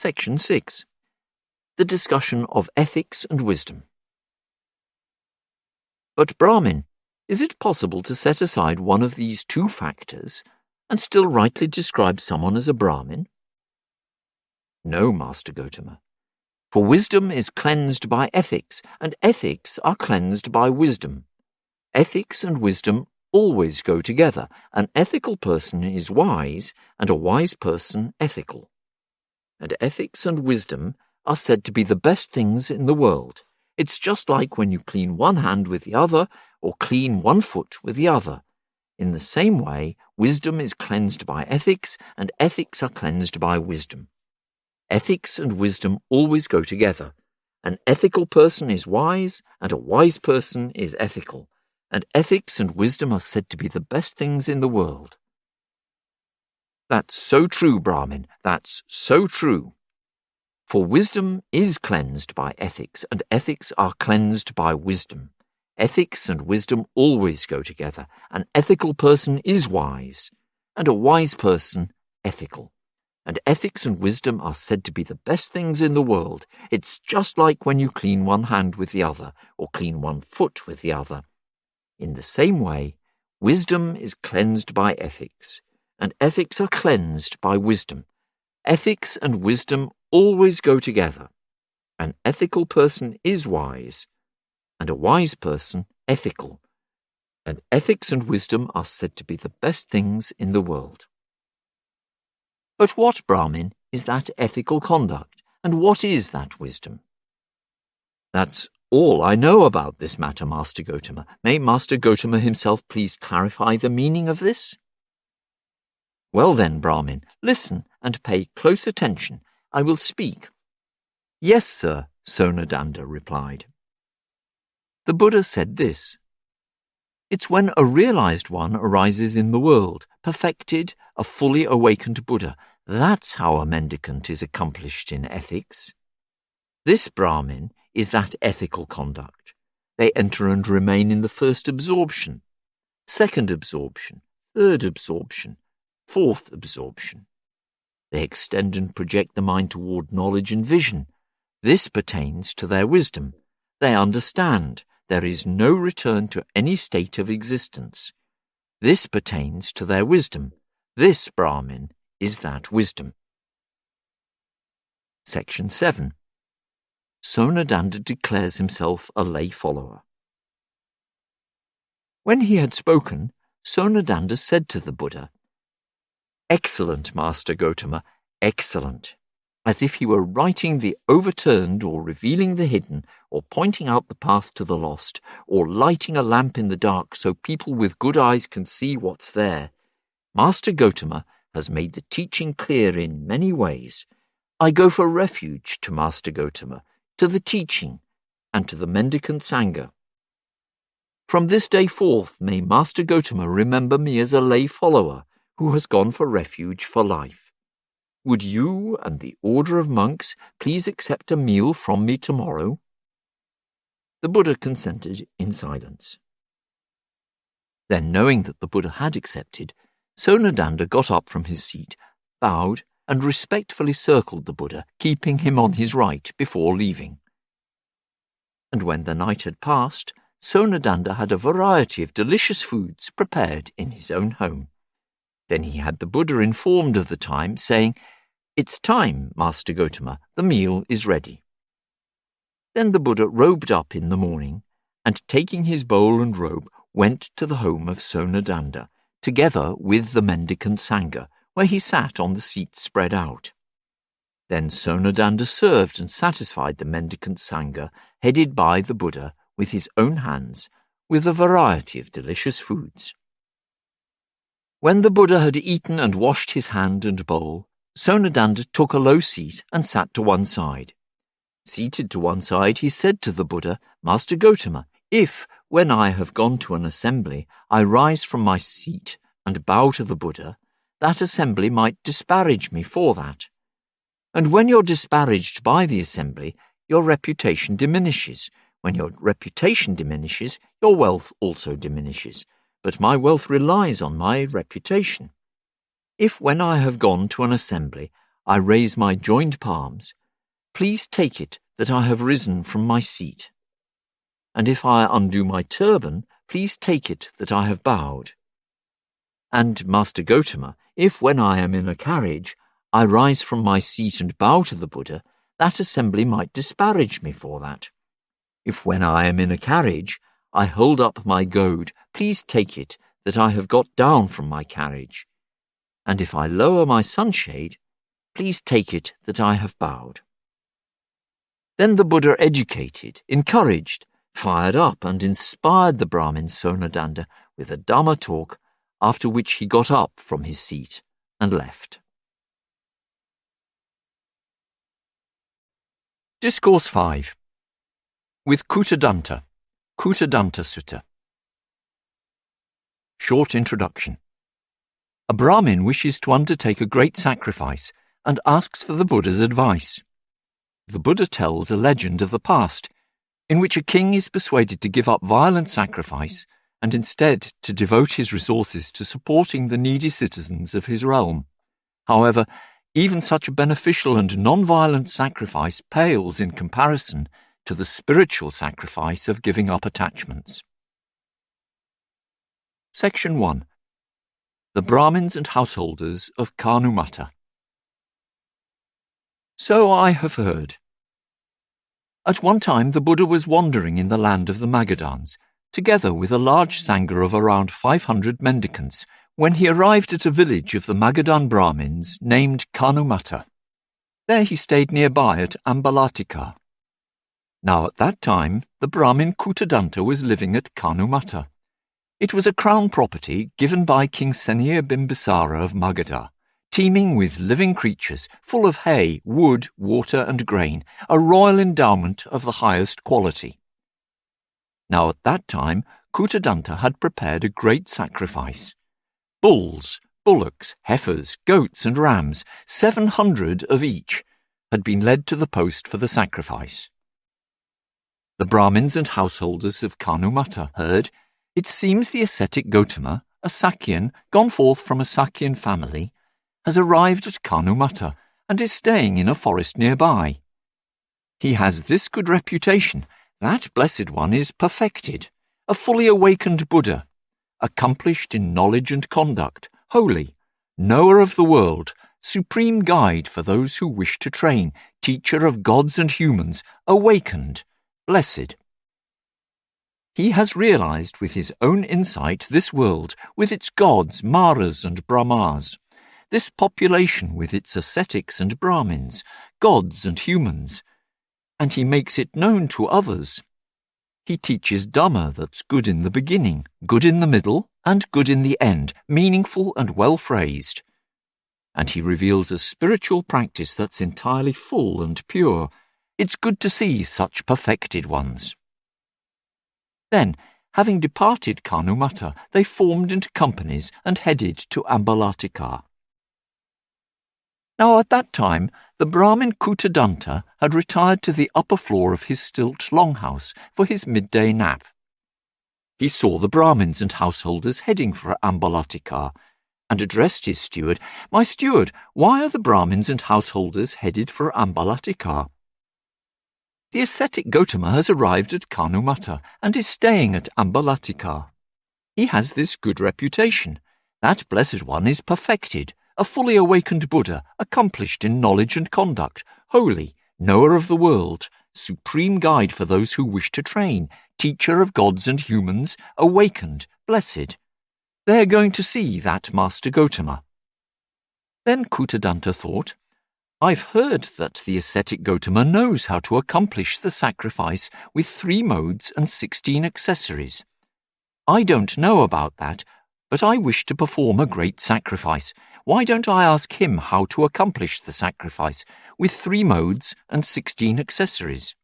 Section 6. The discussion of ethics and wisdom. But Brahmin, is it possible to set aside one of these two factors and still rightly describe someone as a Brahmin? No, Master Gotama. For wisdom is cleansed by ethics, and ethics are cleansed by wisdom. Ethics and wisdom always go together. An ethical person is wise, and a wise person ethical. And ethics and wisdom are said to be the best things in the world. It's just like when you clean one hand with the other, or clean one foot with the other. In the same way, wisdom is cleansed by ethics, and ethics are cleansed by wisdom. Ethics and wisdom always go together. An ethical person is wise, and a wise person is ethical. And ethics and wisdom are said to be the best things in the world. That's so true, Brahmin. That's so true. For wisdom is cleansed by ethics, and ethics are cleansed by wisdom. Ethics and wisdom always go together. An ethical person is wise, and a wise person ethical. And ethics and wisdom are said to be the best things in the world. It's just like when you clean one hand with the other, or clean one foot with the other. In the same way, wisdom is cleansed by ethics, and ethics are cleansed by wisdom. Ethics and wisdom always go together. An ethical person is wise, and a wise person ethical. And ethics and wisdom are said to be the best things in the world. But what, Brahmin, is that ethical conduct, and what is that wisdom? That's all I know about this matter, Master Gotama. May Master Gotama himself please clarify the meaning of this? Well then, Brahmin, listen and pay close attention. I will speak. Yes, sir, Sonadanda replied. The Buddha said this: It's when a realized one arises in the world, perfected, a fully awakened Buddha. That's how a mendicant is accomplished in ethics. This Brahmin is that ethical conduct. They enter and remain in the first absorption, second absorption, third absorption, fourth absorption. They extend and project the mind toward knowledge and vision. This pertains to their wisdom. They understand there is no return to any state of existence. This pertains to their wisdom. This Brahmin is that wisdom. Section 7. Sonadanda declares himself a lay follower. When he had spoken, Sonadanda said to the Buddha, Excellent, Master Gotama, excellent. As if he were writing the overturned or revealing the hidden, or pointing out the path to the lost, or lighting a lamp in the dark so people with good eyes can see what's there. Master Gotama has made the teaching clear in many ways. I go for refuge to Master Gotama, to the teaching, and to the mendicant Sangha. From this day forth may Master Gotama remember me as a lay follower who has gone for refuge for life. Would you and the order of monks please accept a meal from me tomorrow? The Buddha consented in silence. Then, knowing that the Buddha had accepted, Sonadanda got up from his seat, bowed, and respectfully circled the Buddha, keeping him on his right before leaving. And when the night had passed, Sonadanda had a variety of delicious foods prepared in his own home. Then he had the Buddha informed of the time, saying, It's time, Master Gotama, the meal is ready. Then the Buddha robed up in the morning, and taking his bowl and robe, went to the home of Sonadanda, together with the mendicant Sangha, where he sat on the seat spread out. Then Sonadanda served and satisfied the mendicant Sangha, headed by the Buddha, with his own hands, with a variety of delicious foods. When the Buddha had eaten and washed his hand and bowl, Sonadanda took a low seat and sat to one side. Seated to one side, he said to the Buddha, Master Gotama, if, when I have gone to an assembly, I rise from my seat and bow to the Buddha, that assembly might disparage me for that. And when you're disparaged by the assembly, your reputation diminishes. When your reputation diminishes, your wealth also diminishes. But my wealth relies on my reputation. If when I have gone to an assembly, I raise my joined palms, please take it that I have risen from my seat. And if I undo my turban, please take it that I have bowed. And, Master Gotama, if when I am in a carriage, I rise from my seat and bow to the Buddha, that assembly might disparage me for that. If when I am in a carriage, I hold up my goad, please take it that I have got down from my carriage. And if I lower my sunshade, please take it that I have bowed. Then the Buddha educated, encouraged, fired up and inspired the Brahmin Sonadanda with a Dhamma talk, after which he got up from his seat and left. Discourse 5. With Kuttadanta, Kuttadanta Sutta. Short introduction. A Brahmin wishes to undertake a great sacrifice and asks for the Buddha's advice. The Buddha tells a legend of the past, in which a king is persuaded to give up violent sacrifice and instead to devote his resources to supporting the needy citizens of his realm. However, even such a beneficial and non-violent sacrifice pales in comparison to the spiritual sacrifice of giving up attachments. Section 1. The Brahmins and Householders of Kanumata. So I have heard. At one time the Buddha was wandering in the land of the Magadhans, together with a large sangha of around 500 mendicants, when he arrived at a village of the Magadhan Brahmins named Kanumata. There he stayed nearby at Ambalatika. Now at that time the Brahmin Kuttadanta was living at Kanumata. It was a crown property given by King Senir Bimbisara of Magadha, teeming with living creatures, full of hay, wood, water and grain, a royal endowment of the highest quality. Now at that time Kuttadanta had prepared a great sacrifice. Bulls, bullocks, heifers, goats and rams, 700 of each, had been led to the post for the sacrifice. The Brahmins and householders of Kanumata heard, it seems the ascetic Gotama, a Sakyan, gone forth from a Sakyan family, has arrived at Kanumata and is staying in a forest nearby. He has this good reputation, that blessed one is perfected, a fully awakened Buddha, accomplished in knowledge and conduct, holy, knower of the world, supreme guide for those who wish to train, teacher of gods and humans, awakened, blessed. He has realized with his own insight this world with its gods, maras and brahmas, this population with its ascetics and brahmins, gods and humans, and he makes it known to others. He teaches dhamma that's good in the beginning, good in the middle, and good in the end, meaningful and well phrased. And he reveals a spiritual practice that's entirely full and pure. It's good to see such perfected ones. Then, having departed Kanumata, they formed into companies and headed to Ambalatika. Now at that time, the Brahmin Kuttadanta had retired to the upper floor of his stilt longhouse for his midday nap. He saw the Brahmins and householders heading for Ambalatika, and addressed his steward, "My steward, why are the Brahmins and householders headed for Ambalatika?" "The ascetic Gotama has arrived at Kanumata and is staying at Ambalatika. He has this good reputation. That blessed one is perfected, a fully awakened Buddha, accomplished in knowledge and conduct, holy, knower of the world, supreme guide for those who wish to train, teacher of gods and humans, awakened, blessed. They are going to see that Master Gotama." Then Kuttadanta thought, "I've heard that the ascetic Gotama knows how to accomplish the sacrifice with 3 modes and 16 accessories. I don't know about that, but I wish to perform a great sacrifice. Why don't I ask him how to accomplish the sacrifice with 3 modes and 16 accessories?"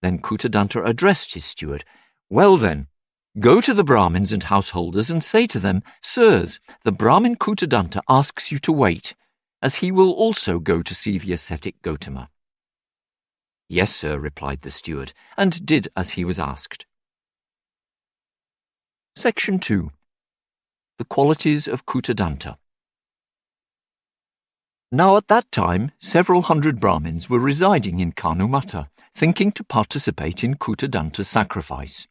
Then Kuttadanta addressed his steward, "Well then, go to the Brahmins and householders and say to them, 'Sirs, the Brahmin Kuttadanta asks you to wait, as he will also go to see the ascetic Gotama.'" "Yes, sir," replied the steward, and did as he was asked. Section 2. The Qualities of Kuttadanta. Now at that time, several hundred Brahmins were residing in Kanumata, thinking to participate in Kuttadanta sacrifice.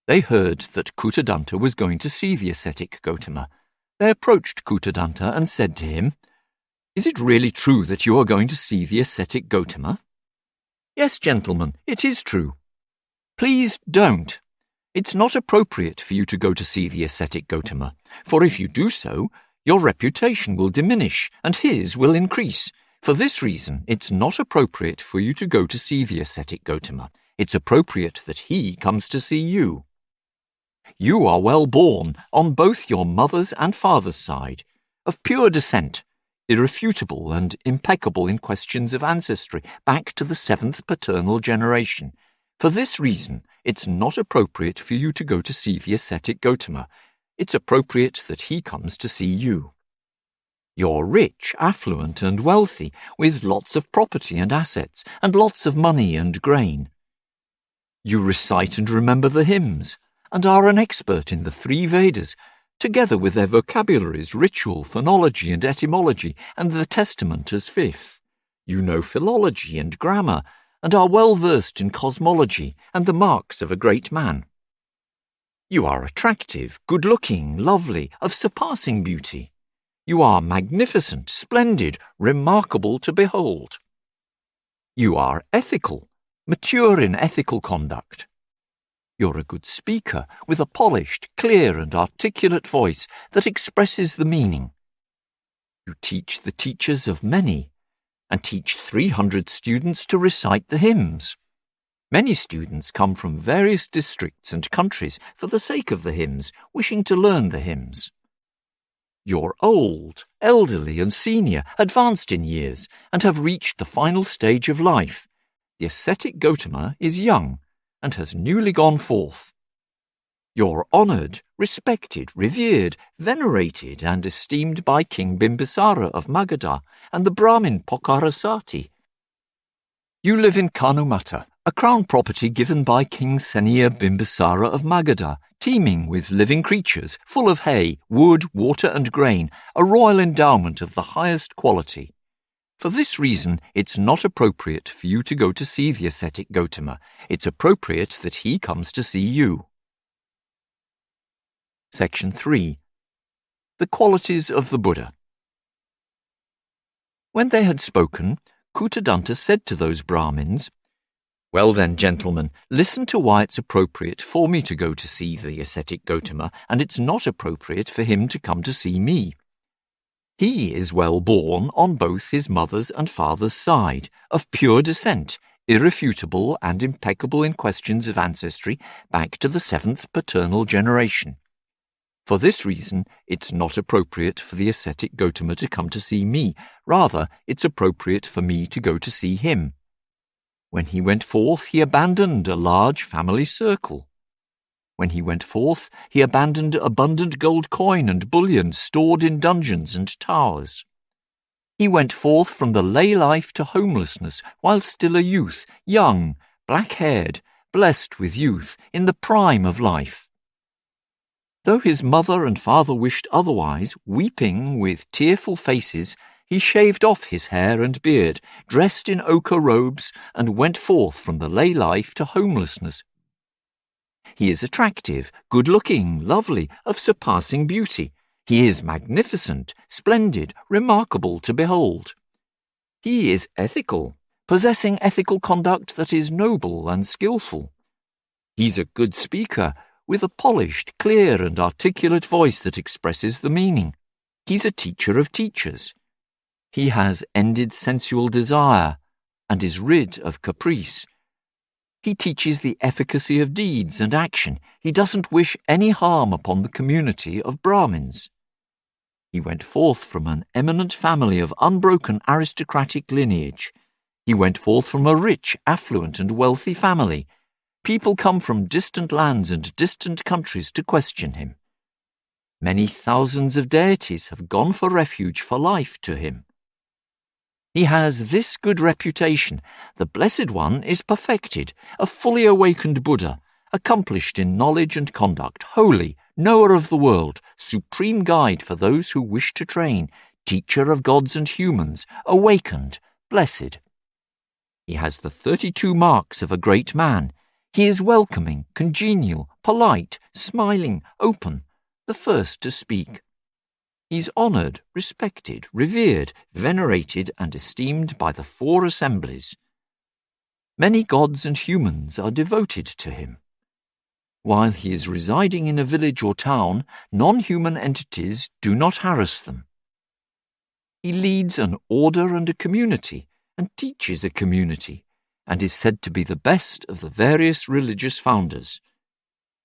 They heard that Kuttadanta was going to see the ascetic Gotama. They approached Kuttadanta and said to him, "Is it really true that you are going to see the ascetic Gotama?" "Yes, gentlemen, it is true." "Please don't. It's not appropriate for you to go to see the ascetic Gotama, for if you do so, your reputation will diminish and his will increase. For this reason, it's not appropriate for you to go to see the ascetic Gotama. It's appropriate that he comes to see you. You are well born on both your mother's and father's side, of pure descent, irrefutable and impeccable in questions of ancestry, back to the 7th paternal generation. For this reason, it's not appropriate for you to go to see the ascetic Gotama. It's appropriate that he comes to see you. You're rich, affluent, and wealthy, with lots of property and assets, and lots of money and grain. You recite and remember the hymns, and are an expert in the 3 Vedas, together with their vocabularies, ritual, phonology, and etymology, and the Testament as 5th. You know philology and grammar, and are well versed in cosmology and the marks of a great man. You are attractive, good-looking, lovely, of surpassing beauty. You are magnificent, splendid, remarkable to behold. You are ethical, mature in ethical conduct. You're a good speaker, with a polished, clear, and articulate voice that expresses the meaning. You teach the teachers of many, and teach 300 students to recite the hymns. Many students come from various districts and countries for the sake of the hymns, wishing to learn the hymns. You're old, elderly, and senior, advanced in years, and have reached the final stage of life. The ascetic Gotama is young, and has newly gone forth. You're honoured, respected, revered, venerated, and esteemed by King Bimbisara of Magadha and the Brahmin Pokarasati. You live in Kanumata, a crown property given by King Seniya Bimbisara of Magadha, teeming with living creatures, full of hay, wood, water, and grain, a royal endowment of the highest quality. For this reason, it's not appropriate for you to go to see the ascetic Gotama. It's appropriate that he comes to see you. Section 3. The Qualities of the Buddha. When they had spoken, Kuttadanta said to those Brahmins, "Well then, gentlemen, listen to why it's appropriate for me to go to see the ascetic Gotama, and it's not appropriate for him to come to see me. He is well born on both his mother's and father's side, of pure descent, irrefutable and impeccable in questions of ancestry, back to the 7th paternal generation. For this reason, it's not appropriate for the ascetic Gotama to come to see me. Rather, it's appropriate for me to go to see him. When he went forth, he abandoned a large family circle. When he went forth, he abandoned abundant gold coin and bullion stored in dungeons and towers. He went forth from the lay life to homelessness while still a youth, young, black-haired, blessed with youth, in the prime of life. Though his mother and father wished otherwise, weeping with tearful faces, he shaved off his hair and beard, dressed in ochre robes, and went forth from the lay life to homelessness. He is attractive, good-looking, lovely, of surpassing beauty. He is magnificent, splendid, remarkable to behold. He is ethical, possessing ethical conduct that is noble and skillful. He's a good speaker, with a polished, clear, and articulate voice that expresses the meaning. He's a teacher of teachers. He has ended sensual desire, and is rid of caprice. He teaches the efficacy of deeds and action. He doesn't wish any harm upon the community of Brahmins. He went forth from an eminent family of unbroken aristocratic lineage. He went forth from a rich, affluent, and wealthy family. People come from distant lands and distant countries to question him. Many thousands of deities have gone for refuge for life to him. He has this good reputation: the Blessed One is perfected, a fully awakened Buddha, accomplished in knowledge and conduct, holy, knower of the world, supreme guide for those who wish to train, teacher of gods and humans, awakened, blessed. He has the 32 marks of a great man. He is welcoming, congenial, polite, smiling, open, the first to speak. He's honoured, respected, revered, venerated, and esteemed by the 4 assemblies. Many gods and humans are devoted to him. While he is residing in a village or town, non-human entities do not harass them. He leads an order and a community, and teaches a community, and is said to be the best of the various religious founders.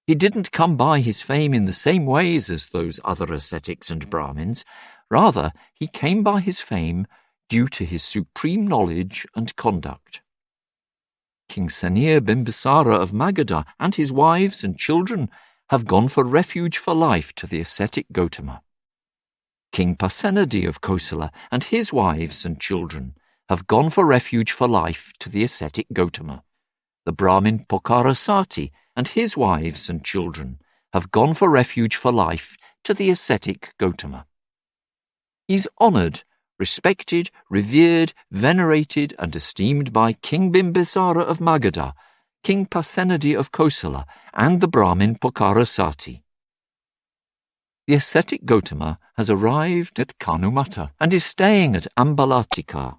He didn't come by his fame in the same ways as those other ascetics and Brahmins. Rather, he came by his fame due to his supreme knowledge and conduct. King Sanir Bimbisara of Magadha and his wives and children have gone for refuge for life to the ascetic Gautama. King Pasenadi of Kosala and his wives and children have gone for refuge for life to the ascetic Gautama. The Brahmin Pokarasati and his wives and children have gone for refuge for life to the ascetic Gautama. He's honoured, respected, revered, venerated, and esteemed by King Bimbisara of Magadha, King Pasenadi of Kosala, and the Brahmin Pokarasati. The ascetic Gautama has arrived at Kanumata and is staying at Ambalatika.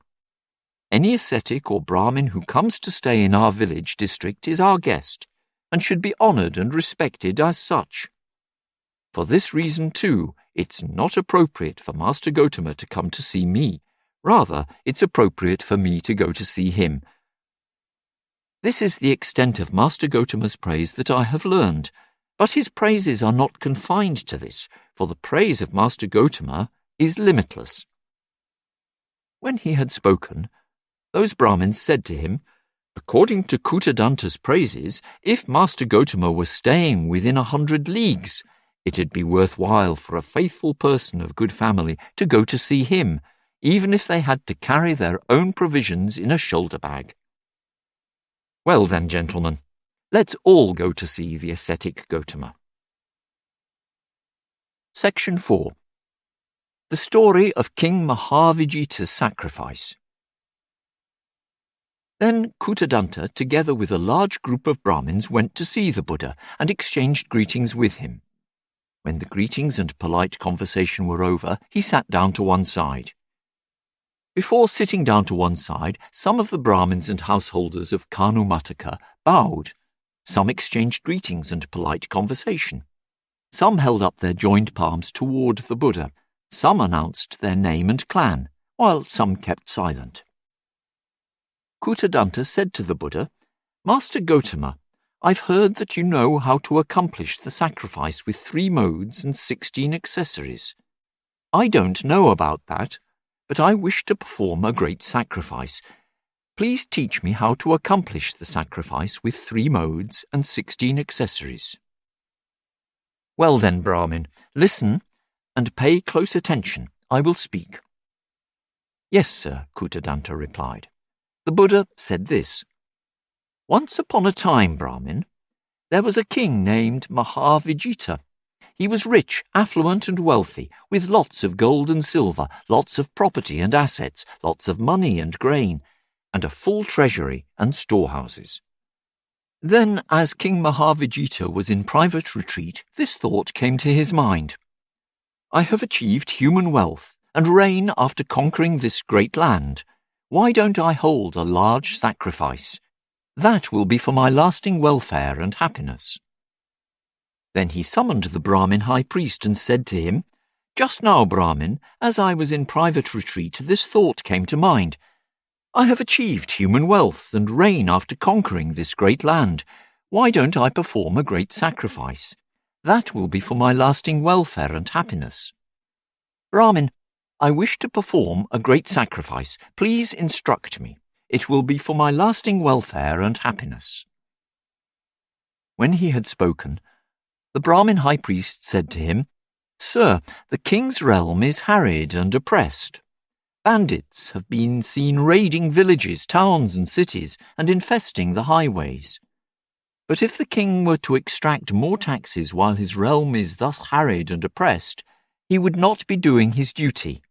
Any ascetic or Brahmin who comes to stay in our village district is our guest, and should be honoured and respected as such. For this reason, too, it's not appropriate for Master Gautama to come to see me. Rather, it's appropriate for me to go to see him. This is the extent of Master Gautama's praise that I have learned, but his praises are not confined to this, for the praise of Master Gautama is limitless. When he had spoken, those Brahmins said to him, according to Kutadanta's praises, if Master Gautama were staying within 100 leagues, it'd be worthwhile for a faithful person of good family to go to see him, even if they had to carry their own provisions in a shoulder bag. Well then, gentlemen, let's all go to see the ascetic Gautama. Section 4. The story of King Mahavijita's sacrifice. Then Kutadanta, together with a large group of Brahmins, went to see the Buddha and exchanged greetings with him. When the greetings and polite conversation were over, he sat down to one side. Before sitting down to one side, some of the Brahmins and householders of Kanumataka bowed. Some exchanged greetings and polite conversation. Some held up their joined palms toward the Buddha. Some announced their name and clan, while some kept silent. Kutadanta said to the Buddha, Master Gautama, I've heard that you know how to accomplish the sacrifice with 3 modes and 16 accessories. I don't know about that, but I wish to perform a great sacrifice. Please teach me how to accomplish the sacrifice with 3 modes and 16 accessories. Well then, Brahmin, listen and pay close attention. I will speak. Yes, sir, Kutadanta replied. The Buddha said this. Once upon a time, Brahmin, there was a king named Mahavijita. He was rich, affluent and wealthy, with lots of gold and silver, lots of property and assets, lots of money and grain, and a full treasury and storehouses. Then, as King Mahavijita was in private retreat, this thought came to his mind. I have achieved human wealth and reign after conquering this great land. Why don't I hold a large sacrifice? That will be for my lasting welfare and happiness. Then he summoned the Brahmin high priest and said to him, Just now, Brahmin, as I was in private retreat, this thought came to mind. I have achieved human wealth and reign after conquering this great land. Why don't I perform a great sacrifice? That will be for my lasting welfare and happiness. Brahmin, I wish to perform a great sacrifice. Please instruct me. It will be for my lasting welfare and happiness. When he had spoken, the Brahmin high priest said to him, Sir, the king's realm is harried and oppressed. Bandits have been seen raiding villages, towns and cities and infesting the highways. But if the king were to extract more taxes while his realm is thus harried and oppressed, he would not be doing his duty.